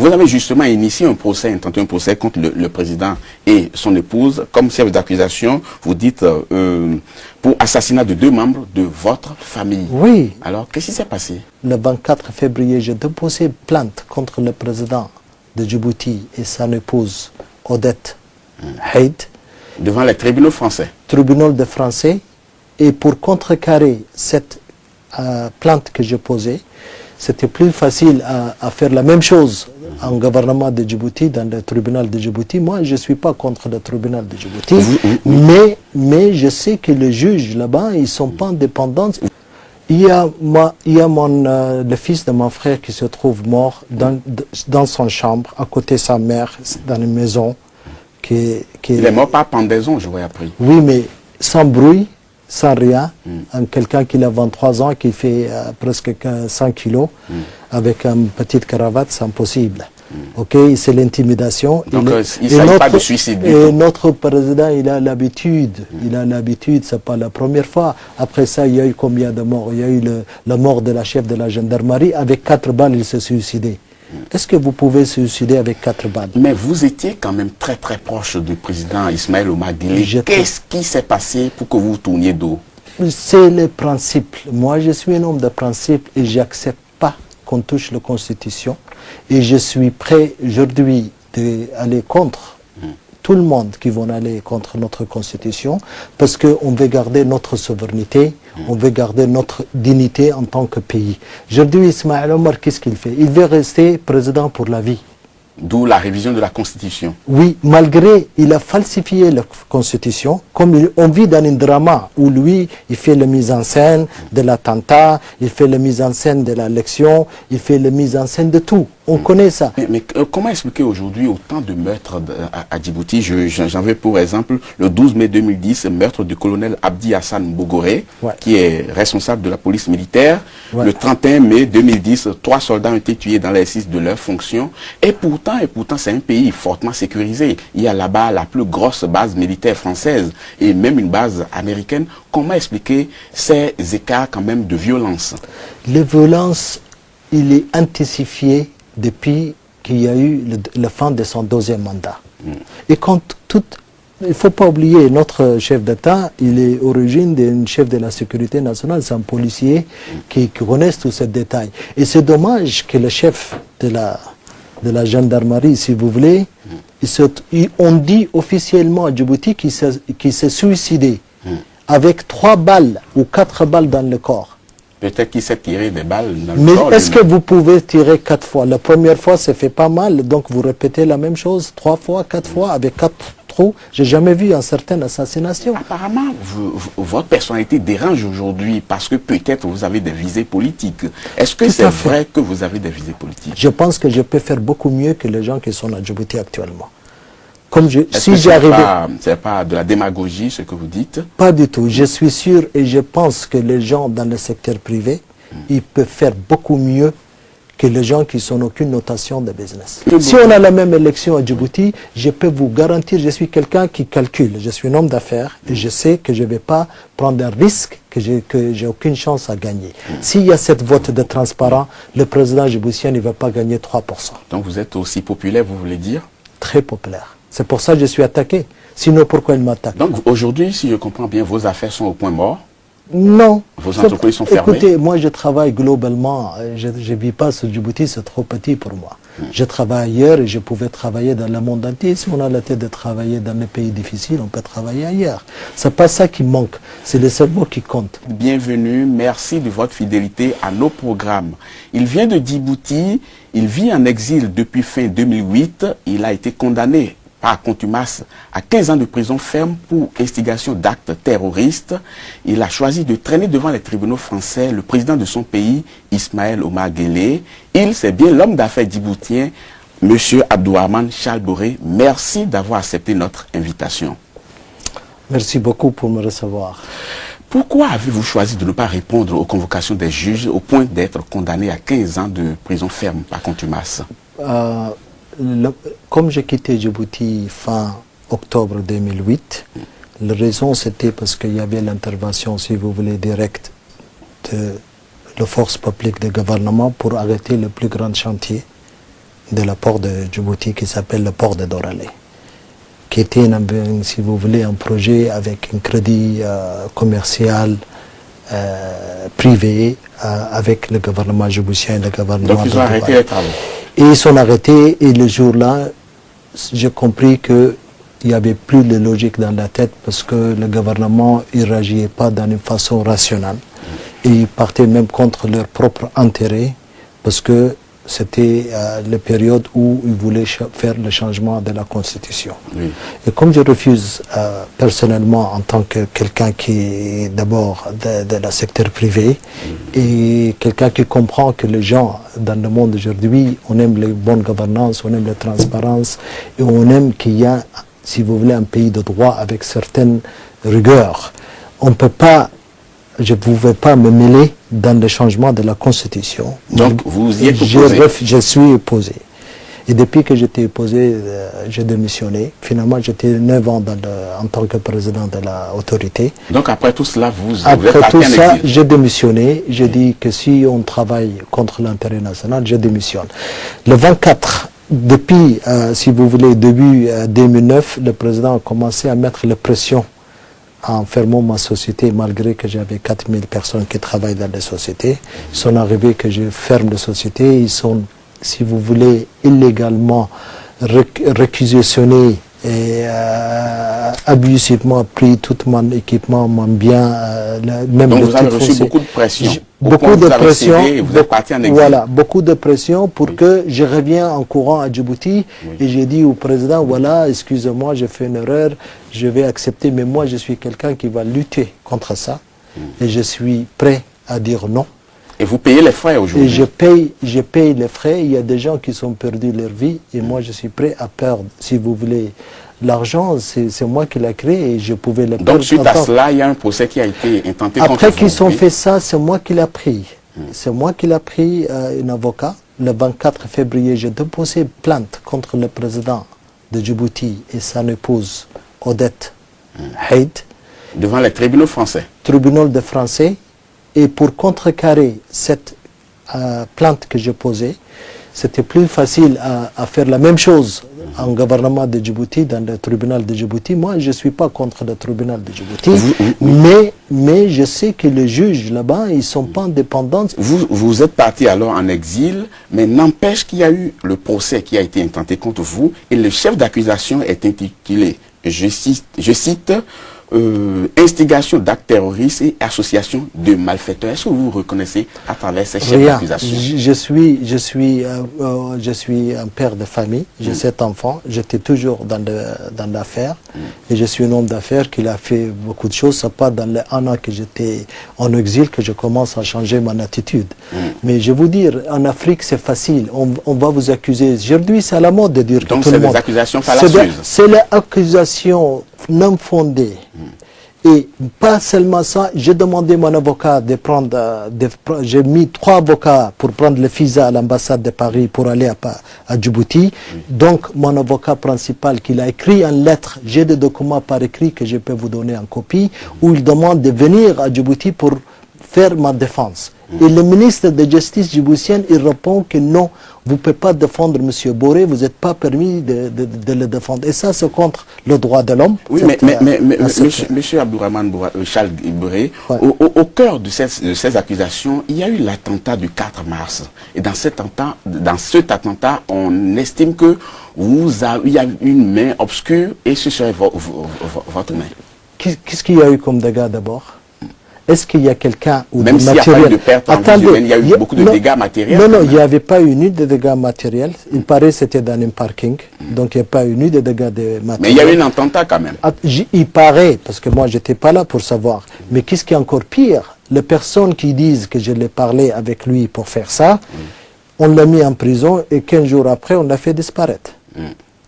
Vous avez justement initié intenté un procès contre le président et son épouse. Comme chef d'accusation, vous dites pour assassinat de 2 membres de votre famille. Oui. Alors, qu'est-ce qui s'est passé? Le 24 février, j'ai déposé plainte contre le président de Djibouti et son épouse, Odette Haïd. Devant les tribunaux français. Tribunal de français. Et pour contrecarrer cette plainte que j'ai posée, c'était plus facile à faire la même chose en gouvernement de Djibouti, dans le tribunal de Djibouti. Moi, je ne suis pas contre le tribunal de Djibouti, mais je sais que les juges là-bas, ils ne sont pas indépendants. Il y a le fils de mon frère qui se trouve mort dans son chambre, à côté de sa mère, dans une maison. Il est mort par pendaison, je vois appris. Oui, mais sans bruit, sans rien. Quelqu'un qui a 23 ans, qui fait presque 100 kilos, avec une petite cravate, c'est impossible. Ok, c'est l'intimidation. Donc, il ne s'agit pas de suicide. Et notre président, il a l'habitude. C'est pas la première fois. Après ça, il y a eu combien de morts? Il y a eu la mort de la chef de la gendarmerie. Avec 4 balles, il s'est suicidé. Est-ce que vous pouvez se suicider avec 4 balles? Mais vous étiez quand même très très proche du président Ismaël Omar Guelleh. Qu'est-ce qui s'est passé pour que vous tourniez dos? C'est le principe. Moi, je suis un homme de principe et j'accepte pas qu'on touche la Constitution. Et je suis prêt aujourd'hui d'aller contre tout le monde qui va aller contre notre Constitution parce qu'on veut garder notre souveraineté, on veut garder notre dignité en tant que pays. Aujourd'hui, Ismaël Omar, qu'est-ce qu'il fait? Il veut rester président pour la vie. D'où la révision de la Constitution. Oui, malgré il a falsifié la Constitution, comme on vit dans un drama où lui, il fait la mise en scène de l'attentat, il fait la mise en scène de l'élection, il fait la mise en scène de tout. On connaît ça. Mais comment expliquer aujourd'hui autant de meurtres à Djibouti? J'en veux pour exemple le 12 mai 2010, meurtre du colonel Abdi Hassan Bogoré, qui est responsable de la police militaire. Le 31 mai 2010, 3 soldats ont été tués dans l'exercice de leurs fonctions. Et pourtant, c'est un pays fortement sécurisé. Il y a là-bas la plus grosse base militaire française et même une base américaine. Comment expliquer ces écarts quand même de violence? Les violences, il est intensifié depuis qu'il y a eu la fin de son 2e mandat. Et quand il ne faut pas oublier, notre chef d'État, il est origine d'un chef de la sécurité nationale, c'est un policier qui connaît tous ces détails. Et c'est dommage que le chef de la gendarmerie, si vous voulez, on dit officiellement à Djibouti qu'il s'est suicidé avec 3 balles ou 4 balles dans le corps. Peut-être qu'il s'est tiré des balles dans le corps. Mais est-ce que vous pouvez tirer 4 fois? La première fois, ça fait pas mal, donc vous répétez la même chose 3 fois, 4 fois, avec 4 trous. J'ai jamais vu un certain assassination. Apparemment, votre personnalité dérange aujourd'hui parce que peut-être vous avez des visées politiques. Est-ce que c'est vrai que vous avez des visées politiques? Je pense que je peux faire beaucoup mieux que les gens qui sont à Djibouti actuellement. Si c'est pas de la démagogie ce que vous dites? Pas du tout. Je suis sûr et je pense que les gens dans le secteur privé, ils peuvent faire beaucoup mieux que les gens qui sont aucune notation de business. Si on a la même élection à Djibouti, je peux vous garantir, je suis quelqu'un qui calcule. Je suis un homme d'affaires et je sais que je ne vais pas prendre un risque que j'ai aucune chance à gagner. S'il y a cette vote de transparent, le président djiboutien ne va pas gagner 3%. Donc vous êtes aussi populaire, vous voulez dire? Très populaire. C'est pour ça que je suis attaqué. Sinon, pourquoi il m'attaque? Donc aujourd'hui, si je comprends bien, vos affaires sont au point mort? Non. Vos entreprises sont fermées? Écoutez, moi je travaille globalement. Je ne vis pas sur Djibouti, c'est trop petit pour moi. Je travaille ailleurs et je pouvais travailler dans le monde entier. Si on a la tête de travailler dans les pays difficiles, on peut travailler ailleurs. Ce n'est pas ça qui manque, c'est le cerveau qui compte. Bienvenue, merci de votre fidélité à nos programmes. Il vient de Djibouti, il vit en exil depuis fin 2008, il a été condamné par contumace à 15 ans de prison ferme pour instigation d'actes terroristes. Il a choisi de traîner devant les tribunaux français le président de son pays, Ismaël Omar Guelleh. Il, c'est bien l'homme d'affaires djiboutien, M. Abdourahmane Charles Boré. Merci d'avoir accepté notre invitation. Merci beaucoup pour me recevoir. Pourquoi avez-vous choisi de ne pas répondre aux convocations des juges au point d'être condamné à 15 ans de prison ferme par contumace? Comme j'ai quitté Djibouti fin octobre 2008, la raison c'était parce qu'il y avait l'intervention, si vous voulez, directe de la force publique de gouvernement pour arrêter le plus grand chantier de la port de Djibouti qui s'appelle le port de Doralé, qui était, si vous voulez, un projet avec un crédit commercial privé avec le gouvernement djiboutien et le gouvernement. Donc ils ont arrêté les travaux. Et ils sont arrêtés et le jour-là, j'ai compris que il n'y avait plus de logique dans la tête parce que le gouvernement ne réagissait pas d'une façon rationnelle. Et ils partaient même contre leur propre intérêt parce que c'était la période où ils voulaient faire le changement de la Constitution. Oui. Et comme je refuse personnellement en tant que quelqu'un qui est d'abord de la secteur privé et quelqu'un qui comprend que les gens dans le monde aujourd'hui, on aime la bonne gouvernance, on aime la transparence et on aime qu'il y a, si vous voulez, un pays de droit avec certaines rigueurs. On ne peut pas, je ne pouvais pas me mêler dans le changement de la Constitution. Donc vous y êtes opposé? Je suis opposé. Et depuis que j'étais opposé, j'ai démissionné. Finalement, j'étais 9 ans en tant que président de l'autorité. Donc après tout cela, vous êtes Après parti tout en ça, exil? j'ai démissionné. J'ai dit que si on travaille contre l'intérêt national, je démissionne. Le 24, depuis, si vous voulez, début 2009, le président a commencé à mettre la pression en fermant ma société, malgré que j'avais 4000 personnes qui travaillent dans la société. Ils sont arrivés que je ferme la société. Ils sont, si vous voulez, illégalement réquisitionnés et abusivement pris tout mon équipement, mon bien, même. Donc vous avez reçu beaucoup de pression. Beaucoup de pression. Vous êtes parti en exil. Voilà, beaucoup de pression pour que je revienne en courant à Djibouti. Et j'ai dit au président, voilà, excusez-moi, j'ai fait une erreur, je vais accepter, mais moi je suis quelqu'un qui va lutter contre ça. Et je suis prêt à dire non. Et vous payez les frais aujourd'hui? Et je paye les frais. Il y a des gens qui sont perdus leur vie et moi je suis prêt à perdre, si vous voulez. L'argent, c'est moi qui l'ai créé et je pouvais le perdre. Donc suite à cela, il y a un procès qui a été intenté contre vous. Après qu'ils ont fait ça, c'est moi qui l'ai pris. C'est moi qui l'ai pris, un avocat. Le 24 février, j'ai déposé plainte contre le président de Djibouti et son épouse, Odette Haïd. Devant les tribunaux français? Tribunal de français. Et pour contrecarrer cette plainte que j'ai posée, c'était plus facile à faire la même chose en gouvernement de Djibouti, dans le tribunal de Djibouti. Moi, je ne suis pas contre le tribunal de Djibouti, mais je sais que les juges là-bas, ils ne sont pas indépendants. Vous êtes parti alors en exil, mais n'empêche qu'il y a eu le procès qui a été intenté contre vous et le chef d'accusation est intitulé, je cite instigation d'actes terroristes et association de malfaiteurs. Est-ce que vous reconnaissez à travers ces chefs d'accusation? Je suis un père de famille, j'ai 7 enfants, j'étais toujours dans l'affaire et je suis un homme d'affaires qui a fait beaucoup de choses. Ce n'est pas dans les 1 an que j'étais en exil que je commence à changer mon attitude. Mais je vous dire, en Afrique c'est facile, on va vous accuser. Aujourd'hui c'est à la mode de dire que tout le monde... Donc c'est des accusations fallacieuses? C'est l'accusation non fondée. Et pas seulement ça, j'ai demandé à mon avocat de prendre, j'ai mis 3 avocats pour prendre le visa à l'ambassade de Paris pour aller à Djibouti. Donc mon avocat principal qui a écrit en lettre, j'ai des documents par écrit que je peux vous donner en copie, où il demande de venir à Djibouti pour faire ma défense. Et le ministre de Justice djiboutienne, il répond que non, vous ne pouvez pas défendre M. Boré, vous n'êtes pas permis de le défendre. Et ça, c'est contre le droit de l'homme. Oui, mais M. Abdourahmane Charles Boré, ouais. Au cœur de ces accusations, il y a eu l'attentat du 4 mars. Et dans cet attentat, on estime que il y a une main obscure et ce serait votre main. Qu'est-ce qu'il y a eu comme dégâts d'abord? Est-ce qu'il y a quelqu'un ou même s'il n'y a pas eu de perte en vie humaine, il y a eu beaucoup de dégâts matériels? Non, il n'y avait pas eu ni de dégâts matériels. Il paraît que c'était dans un parking. Donc il n'y a pas eu ni de dégâts matériels. Mais il y a eu un attentat quand même. Il paraît, parce que moi je n'étais pas là pour savoir. Mais qu'est-ce qui est encore pire? Les personnes qui disent que je l'ai parlé avec lui pour faire ça, on l'a mis en prison et 15 jours après, on l'a fait disparaître.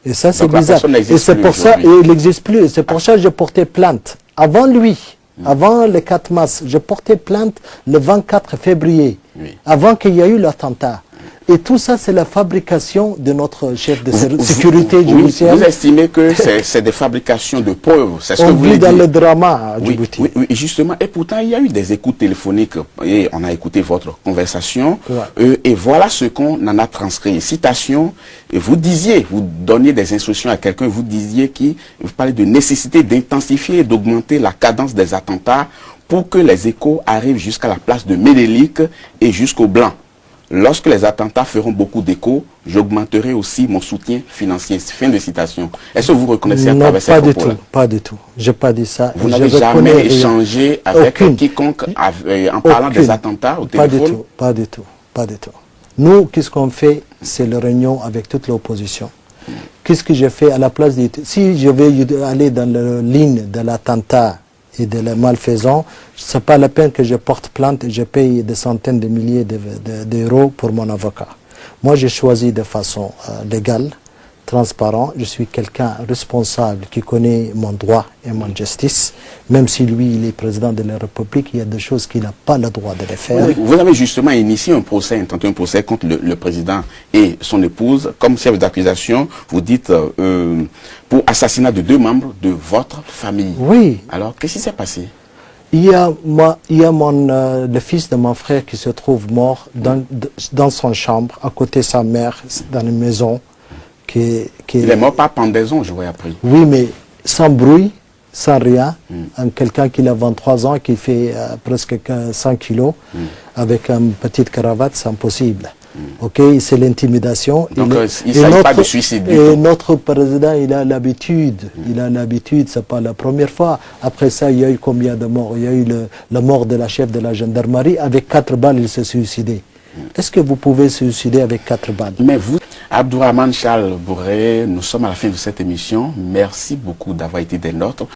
Et ça, c'est bizarre. Et c'est pour ça, et il n'existe plus. C'est pour ça que j'ai porté plainte. Avant lui. Avant le 4 mars, je portais plainte le 24 février, avant qu'il y ait eu l'attentat. Et tout ça, c'est la fabrication de notre chef de sécurité oui, judiciaire. vous estimez que c'est des fabrications de preuves, c'est ce que On vous vit voulez dans dire. le drama à Oui, Djibouti. oui, justement, et pourtant il y a eu des écoutes téléphoniques et on a écouté votre conversation Ouais. et voilà ce qu'on en a transcrit. Citation, et vous disiez, vous donniez des instructions à quelqu'un, vous disiez vous parlez de nécessité d'intensifier et d'augmenter la cadence des attentats pour que les échos arrivent jusqu'à la place de Médélic et jusqu'au Blanc. Lorsque les attentats feront beaucoup d'échos, j'augmenterai aussi mon soutien financier. Fin de citation. Est-ce que vous reconnaissez à travers ces propos-là? Non, pas du tout, pas du tout. Je n'ai pas dit ça. Vous n'avez jamais échangé avec quiconque en parlant des attentats au téléphone? Pas du tout, pas du tout, pas du tout. Nous, qu'est-ce qu'on fait? C'est la réunion avec toute l'opposition. Qu'est-ce que j'ai fait à la place de... Si je vais aller dans la ligne de l'attentat et de la malfaisance, ce n'est pas la peine que je porte plainte et je paye des centaines de milliers d'euros pour mon avocat. Moi, j'ai choisi de façon légale, transparente. Je suis quelqu'un responsable qui connaît mon droit et mon justice. Même si lui, il est président de la République, il y a des choses qu'il n'a pas le droit de les faire. Oui, vous avez justement initié un procès, intenté un procès contre le président et son épouse. Comme chef d'accusation, vous dites pour assassinat de 2 membres de votre famille. Oui. Alors, qu'est-ce qui s'est passé? Il y a le fils de mon frère qui se trouve mort dans son chambre, à côté de sa mère, dans une maison. Il est mort par pendaison, je vois appris. Oui, mais sans bruit, sans rien. Quelqu'un qui a 23 ans, qui fait presque 100 kilos, avec une petite cravate, c'est impossible. Ok, c'est l'intimidation. Donc, il ne s'agit pas de suicide. Et notre président, il a l'habitude. Il a l'habitude, ce n'est pas la première fois. Après ça, il y a eu combien de morts? Il y a eu la mort de la chef de la gendarmerie. Avec 4 balles, il s'est suicidé. Est-ce que vous pouvez se suicider avec 4 balles? Mais vous, Abdourahmane Charles Bourré, nous sommes à la fin de cette émission. Merci beaucoup d'avoir été des nôtres.